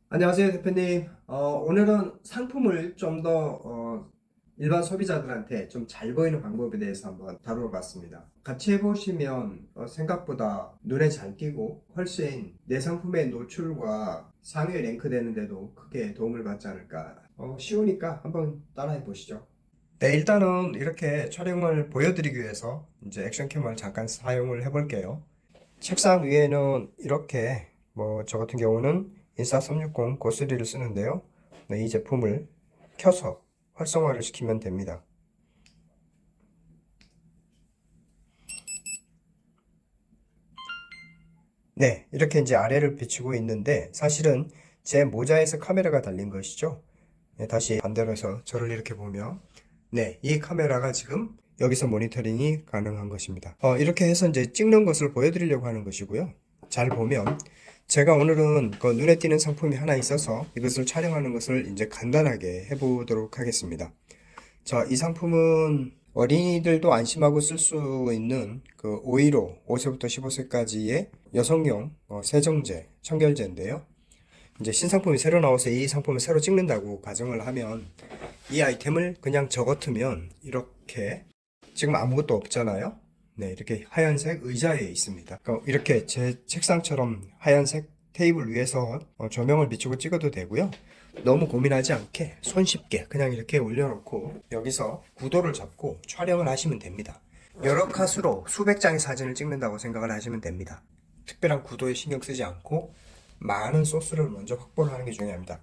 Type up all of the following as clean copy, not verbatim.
안녕하세요, 대표님. 오늘은 상품을 좀 더 일반 소비자들한테 좀 잘 보이는 방법에 대해서 한번 다루어 봤습니다. 같이 해보시면 생각보다 눈에 잘 띄고 훨씬 내 상품의 노출과 상위에 랭크되는데도 크게 도움을 받지 않을까. 쉬우니까 한번 따라해 보시죠. 네, 일단은 이렇게 촬영을 보여드리기 위해서 이제 액션캠을 잠깐 사용을 해볼게요. 책상 위에는 이렇게 저 같은 경우는 인싸 360 고스리를 쓰는데요. 네, 이 제품을 켜서 활성화를 시키면 됩니다. 네, 이렇게 이제 아래를 비추고 있는데 사실은 제 모자에서 카메라가 달린 것이죠. 네, 다시 반대로 해서 저를 이렇게 보면 네, 이 카메라가 지금 여기서 모니터링이 가능한 것입니다. 이렇게 해서 이제 찍는 것을 보여드리려고 하는 것이고요. 잘 보면 제가 오늘은 그 눈에 띄는 상품이 하나 있어서 이것을 촬영하는 것을 이제 간단하게 해보도록 하겠습니다. 자, 이 상품은 어린이들도 안심하고 쓸 수 있는 그 오이로 5세부터 15세까지의 여성용 세정제, 청결제인데요. 이제 신상품이 새로 나와서 이 상품을 새로 찍는다고 가정을 하면 이 아이템을 그냥 적어두면 이렇게 지금 아무것도 없잖아요. 네, 이렇게 하얀색 의자에 있습니다. 그러니까 이렇게 제 책상처럼 하얀색 테이블 위에서 조명을 비추고 찍어도 되고요. 너무 고민하지 않게 손쉽게 그냥 이렇게 올려놓고 여기서 구도를 잡고 촬영을 하시면 됩니다. 여러 컷으로 수백 장의 사진을 찍는다고 생각을 하시면 됩니다. 특별한 구도에 신경 쓰지 않고 많은 소스를 먼저 확보를 하는 게 중요합니다.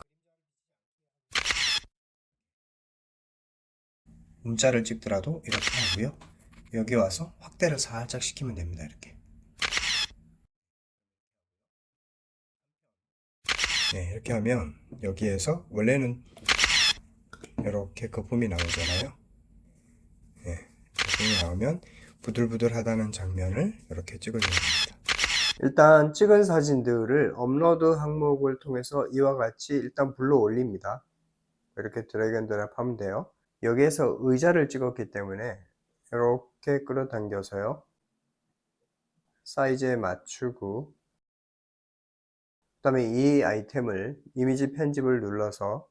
문자를 찍더라도 이렇게 하고요. 여기 와서 확대를 살짝 시키면 됩니다. 이렇게. 네, 이렇게 하면 여기에서 원래는 이렇게 거품이 나오잖아요. 네, 거품이 나오면 부들부들하다는 장면을 이렇게 찍어주면 됩니다. 일단 찍은 사진들을 업로드 항목을 통해서 이와 같이 일단 불러 올립니다. 이렇게 드래그 앤 드랍 하면 돼요. 여기에서 의자를 찍었기 때문에 이렇게 끌어당겨서요. 사이즈에 맞추고 그 다음에 이 아이템을 이미지 편집을 눌러서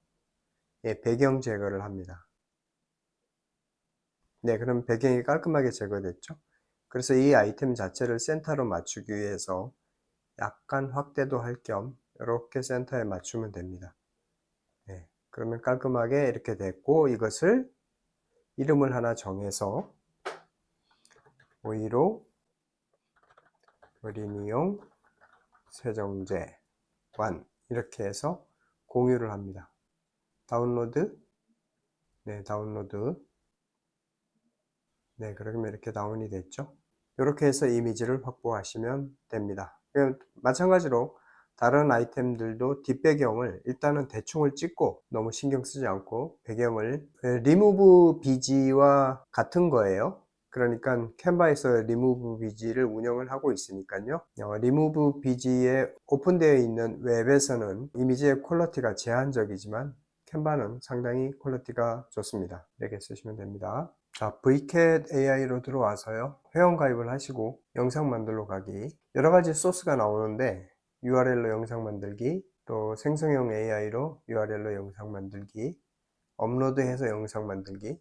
배경 제거를 합니다. 네, 그럼 배경이 깔끔하게 제거됐죠? 그래서 이 아이템 자체를 센터로 맞추기 위해서 약간 확대도 할 겸 이렇게 센터에 맞추면 됩니다. 네, 그러면 깔끔하게 이렇게 됐고 이것을 이름을 하나 정해서 오이로 어린이용 세정제 완 이렇게 해서 공유를 합니다. 다운로드. 네, 다운로드. 네, 그러면 이렇게 다운이 됐죠. 이렇게 해서 이미지를 확보하시면 됩니다. 마찬가지로 다른 아이템들도 뒷배경을 일단은 대충을 찍고 너무 신경 쓰지 않고 배경을 리무브 BG와 같은 거예요. 그러니까 캔바에서 리무브 BG를 운영을 하고 있으니까요. 리무브 BG에 오픈되어 있는 웹에서는 이미지의 퀄리티가 제한적이지만 캔바는 상당히 퀄리티가 좋습니다. 이렇게 쓰시면 됩니다. 자, VCAT AI로 들어와서요. 회원가입을 하시고 영상 만들러 가기. 여러 가지 소스가 나오는데 URL로 영상 만들기, 또 생성형 AI로 URL로 영상 만들기, 업로드해서 영상 만들기,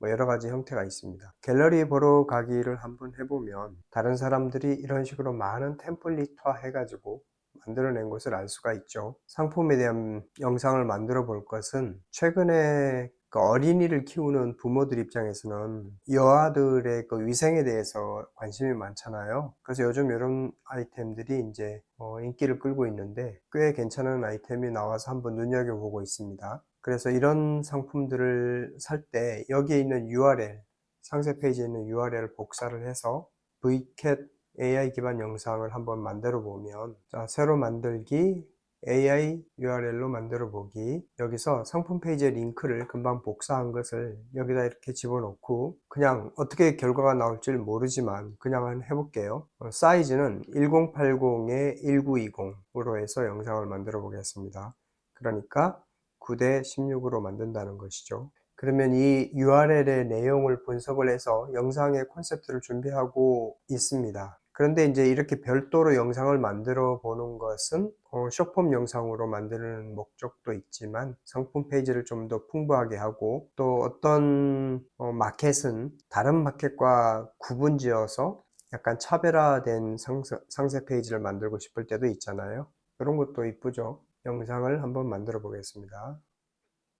여러 가지 형태가 있습니다. 갤러리 보러 가기를 한번 해보면 다른 사람들이 이런 식으로 많은 템플릿화 해가지고 만들어낸 것을 알 수가 있죠. 상품에 대한 영상을 만들어 볼 것은 최근에 그 어린이를 키우는 부모들 입장에서는 여아들의 그 위생에 대해서 관심이 많잖아요. 그래서 요즘 이런 아이템들이 이제 인기를 끌고 있는데 꽤 괜찮은 아이템이 나와서 한번 눈여겨보고 있습니다. 그래서 이런 상품들을 살 때 여기에 있는 URL, 상세 페이지에 있는 URL을 복사를 해서 VCAT AI 기반 영상을 한번 만들어 보면, 자, 새로 만들기, AI URL로 만들어 보기, 여기서 상품 페이지의 링크를 금방 복사한 것을 여기다 이렇게 집어넣고 그냥 어떻게 결과가 나올지 모르지만 그냥 한번 해볼게요. 사이즈는 1080에 1920으로 해서 영상을 만들어 보겠습니다. 그러니까 9대 16으로 만든다는 것이죠. 그러면 이 URL의 내용을 분석을 해서 영상의 콘셉트를 준비하고 있습니다. 그런데 이제 이렇게 별도로 영상을 만들어 보는 것은 숏폼 영상으로 만드는 목적도 있지만 상품 페이지를 좀 더 풍부하게 하고, 또 어떤 마켓은 다른 마켓과 구분지어서 약간 차별화된 상세 페이지를 만들고 싶을 때도 있잖아요. 그런 것도 이쁘죠. 영상을 한번 만들어 보겠습니다.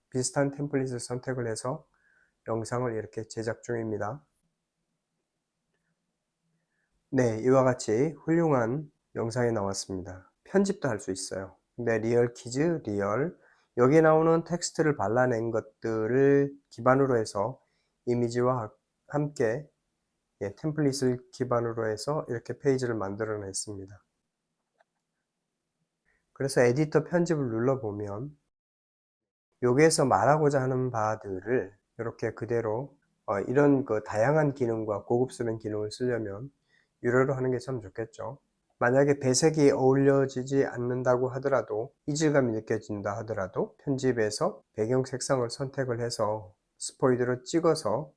비슷한 템플릿을 선택을 해서 영상을 이렇게 제작 중입니다. 네, 이와 같이 훌륭한 영상이 나왔습니다. 편집도 할 수 있어요. 네, 리얼 키즈, 리얼. 여기 나오는 텍스트를 발라낸 것들을 기반으로 해서 이미지와 함께 템플릿을 기반으로 해서 이렇게 페이지를 만들어 냈습니다. 그래서 에디터 편집을 눌러보면 여기에서 말하고자 하는 바들을 이렇게 그대로 이런 그 다양한 기능과 고급스러운 기능을 쓰려면 유료로 하는 게 참 좋겠죠. 만약에 배색이 어울려지지 않는다고 하더라도, 이질감이 느껴진다 하더라도 편집에서 배경 색상을 선택을 해서 스포이드로 찍어서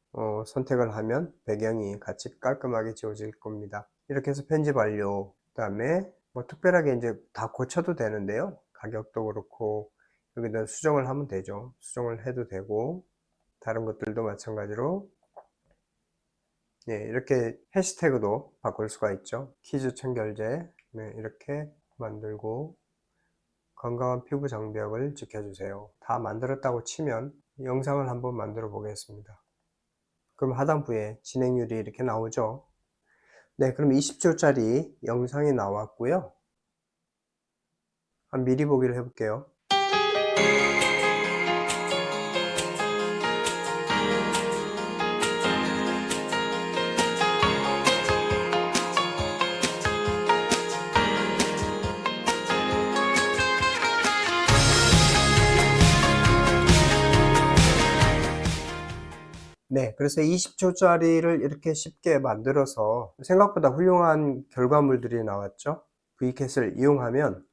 선택을 하면 배경이 같이 깔끔하게 지워질 겁니다. 이렇게 해서 편집 완료. 그 다음에 뭐 특별하게 이제 다 고쳐도 되는데요. 가격도 그렇고 여기다 수정을 하면 되죠. 수정을 해도 되고, 다른 것들도 마찬가지로 이렇게 해시태그도 바꿀 수가 있죠. 퀴즈 청결제 이렇게 만들고, 건강한 피부 장벽을 지켜주세요. 다 만들었다고 치면 영상을 한번 만들어 보겠습니다. 그럼 하단부에 진행률이 이렇게 나오죠. 네, 그럼 20초짜리 영상이 나왔고요. 한번 미리 보기를 해볼게요. 네, 그래서 20초짜리를 이렇게 쉽게 만들어서 생각보다 훌륭한 결과물들이 나왔죠. V캣을 이용하면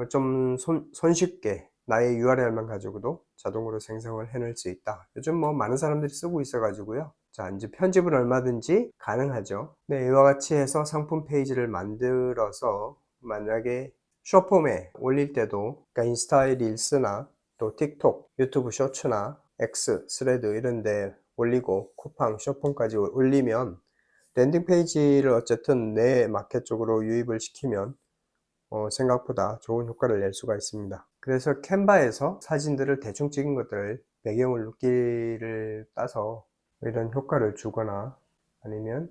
좀 손쉽게 나의 URL만 가지고도 자동으로 생성을 해낼 수 있다. 요즘 뭐 많은 사람들이 쓰고 있어 가지고요. 자, 이제 편집은 얼마든지 가능하죠. 네, 이와 같이 해서 상품 페이지를 만들어서 만약에 숏폼에 올릴 때도, 그러니까 인스타의 릴스나 또 틱톡, 유튜브 쇼츠나 X, 스레드 이런 데 올리고 쿠팡, 숏폼까지 올리면 랜딩 페이지를 어쨌든 내 마켓 쪽으로 유입을 시키면 생각보다 좋은 효과를 낼 수가 있습니다. 그래서 캔바에서 사진들을 대충 찍은 것들을 배경을 눕기를 따서 이런 효과를 주거나 아니면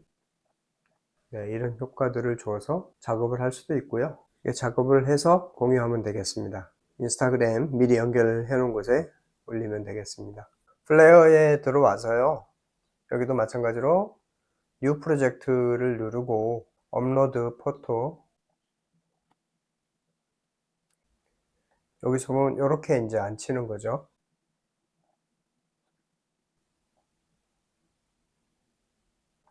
이런 효과들을 줘서 작업을 할 수도 있고요. 작업을 해서 공유하면 되겠습니다. 인스타그램 미리 연결해 놓은 곳에 올리면 되겠습니다. 플레어에 들어와서요. 여기도 마찬가지로 뉴 프로젝트를 누르고 업로드 포토, 여기서 보면 이렇게 이제 앉히는 거죠.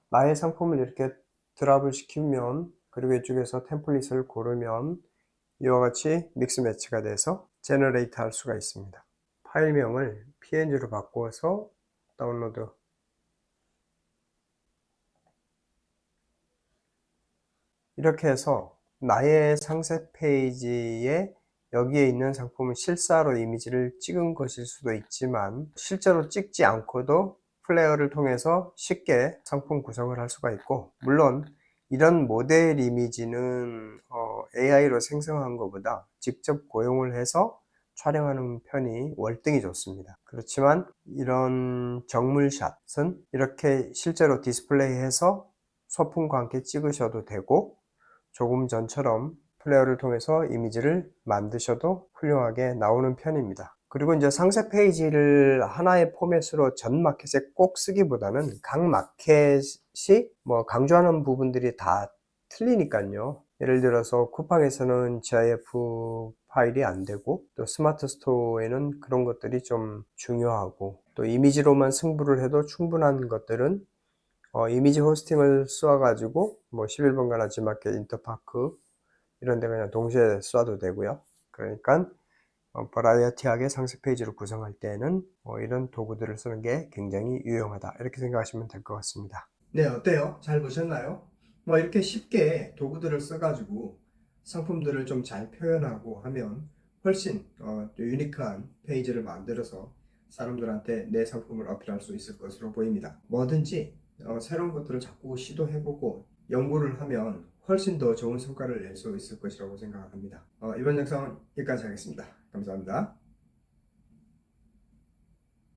나의 상품을 이렇게 드랍을 시키면, 그리고 이쪽에서 템플릿을 고르면 이와 같이 믹스 매치가 돼서 제너레이트 할 수가 있습니다. 파일명을 png로 바꾸어서 다운로드. 이렇게 해서 나의 상세 페이지에 여기에 있는 상품은 실사로 이미지를 찍은 것일 수도 있지만 실제로 찍지 않고도 플레이어를 통해서 쉽게 상품 구성을 할 수가 있고, 물론 이런 모델 이미지는 AI로 생성한 것보다 직접 고용을 해서 촬영하는 편이 월등히 좋습니다. 그렇지만 이런 정물샷은 이렇게 실제로 디스플레이해서 소품과 함께 찍으셔도 되고, 조금 전처럼 플레이어를 통해서 이미지를 만드셔도 훌륭하게 나오는 편입니다. 그리고 이제 상세 페이지를 하나의 포맷으로 전 마켓에 꼭 쓰기보다는 각 마켓이 뭐 강조하는 부분들이 다 틀리니까요. 예를 들어서 쿠팡에서는 GIF 파일이 안 되고, 또 스마트 스토어에는 그런 것들이 좀 중요하고, 또 이미지로만 승부를 해도 충분한 것들은 이미지 호스팅을 쏘아가지고 뭐 11번가나 지마켓, 인터파크 이런 데 그냥 동시에 쏴도 되고요. 그러니까 버라이어티하게 상세 페이지를 구성할 때는 이런 도구들을 쓰는 게 굉장히 유용하다, 이렇게 생각하시면 될 것 같습니다. 네, 어때요? 잘 보셨나요? 뭐 이렇게 쉽게 도구들을 써가지고 상품들을 좀 잘 표현하고 하면 훨씬 또 유니크한 페이지를 만들어서 사람들한테 내 상품을 어필할 수 있을 것으로 보입니다. 뭐든지 새로운 것들을 자꾸 시도해보고 연구를 하면 훨씬 더 좋은 성과를 낼 수 있을 것이라고 생각합니다. 이번 영상은 여기까지 하겠습니다. 감사합니다.